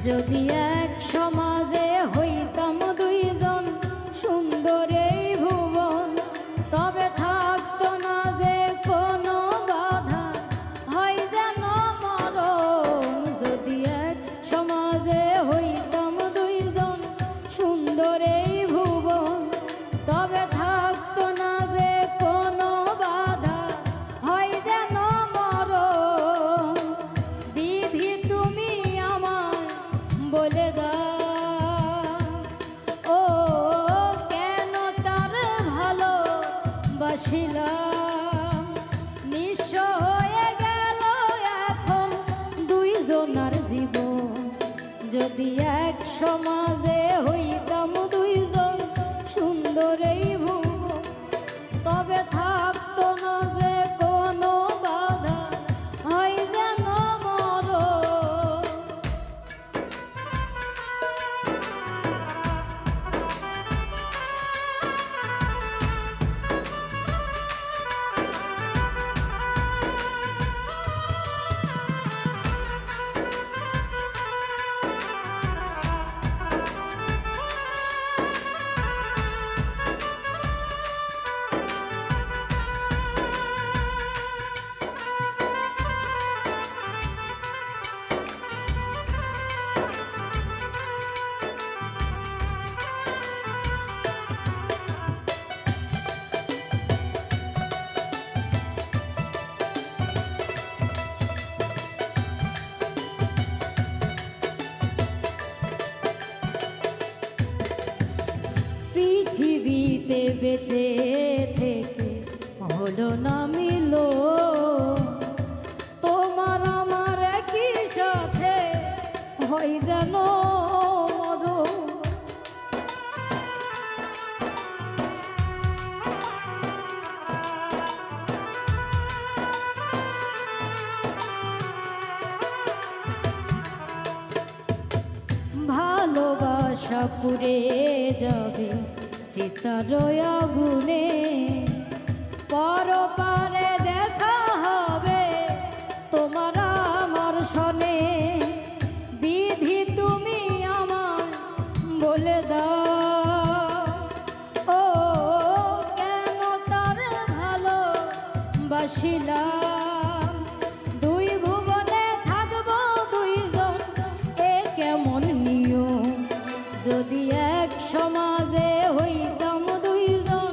যদি এক সমাজে হইতাম দুইজন সুন্দর এই ভুবন, তবে থাকতো না যে কোনো বাধা, হয় যেন মরণ। যদি এক সমাজে হইতাম দুইজন সুন্দর এই ভুবন, তবে থাকতো না যে কোনো বাধা, হয় যেন মরণ। বিধি তুমি আমার বলে দাও, ও কেন তার ভালোবাসিলাম। নিঃস্ব হয়ে গেল এখন দুইজনার জীবন। যদি এক সমাজে হইতাম দুইজন সুন্দর এই ভুবন, তবে থাকতো না যে কোনো বাধা, হয় যেন মরণ। পৃথিবীতে বেঁচে থেকে হলো না মিলো, তোমার আমার একই সাথে হয় যেন মরণ। ভালোবাসা পুড়ে যাবে চিতার আগুনে, পরপারে দেখা হবে তোমার আমার সনে। বিধি তুমি আমার বলে দাও, ও কেন তার ভালোবাসিলাম। দুই ভুবনে থাকবো দুইজন, এ কেমন নিয়ম। যদি এক সমাজে হইতাম দুইজন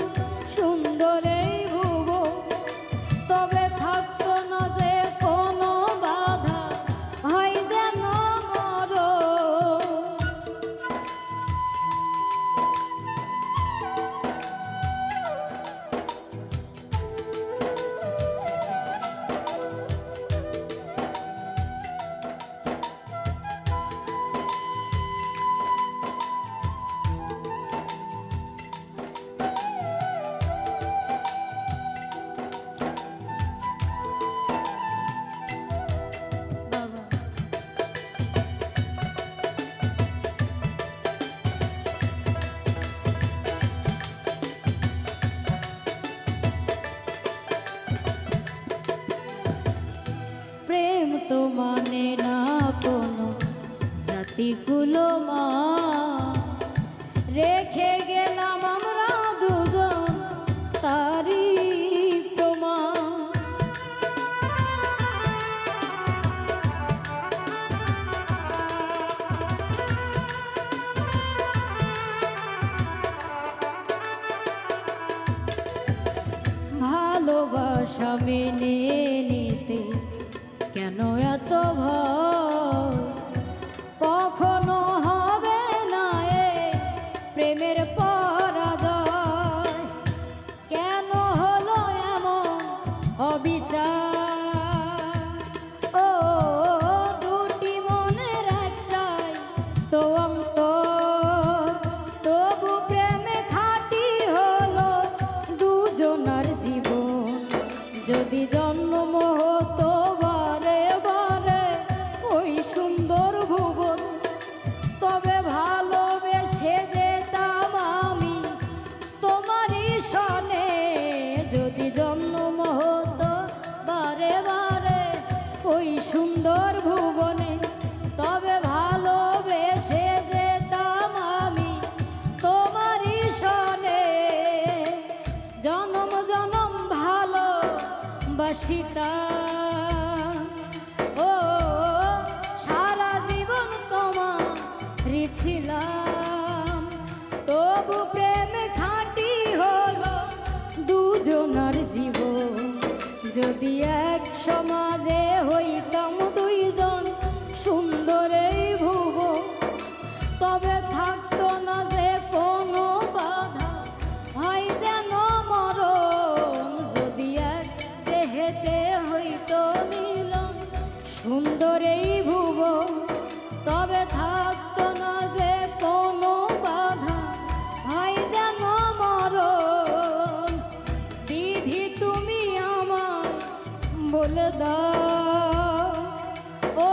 সুন্দর এই ভুবন, তবে থাকতো না যে কোনো বাধা, হয় যেন মরণ। প্রেম তো মানে না কোনো জাতিগুলো মা, রেখে গেলাম আমরা দুজন তারি প্রমাণ। ভালোবাসা মেনে নিতে কেন এত ভয়, কখনো হবে না এ প্রেমের পরাজয়। কেন হলো এমন অবিচার, ও দুটি মনের একটাই তো অন্তর, তবু প্রেমে খাঁটি হলো দুজনার জীবন। যদি জন্ম বাসিতাম। ও সারা জীবন তোমারই ছিলাম, তবু প্রেমে খাঁটি হলো দুজনার জীবন। যদি এক সমাজে হইতাম দুইজন সুন্দর এই ভুবন, তবে থাকতো না যে কোনো বাধা, হয় যেন মরণ। যদি এক দেহেতে হইতো মিলন সুন্দর এই ভুবন, তবে থাকতো না যে কোনো বাধা, হয় যেন মরণ। বিধি তুমি আমায় বলে দাও, ও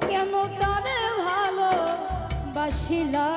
কেন তারে ভালো বাসিলা।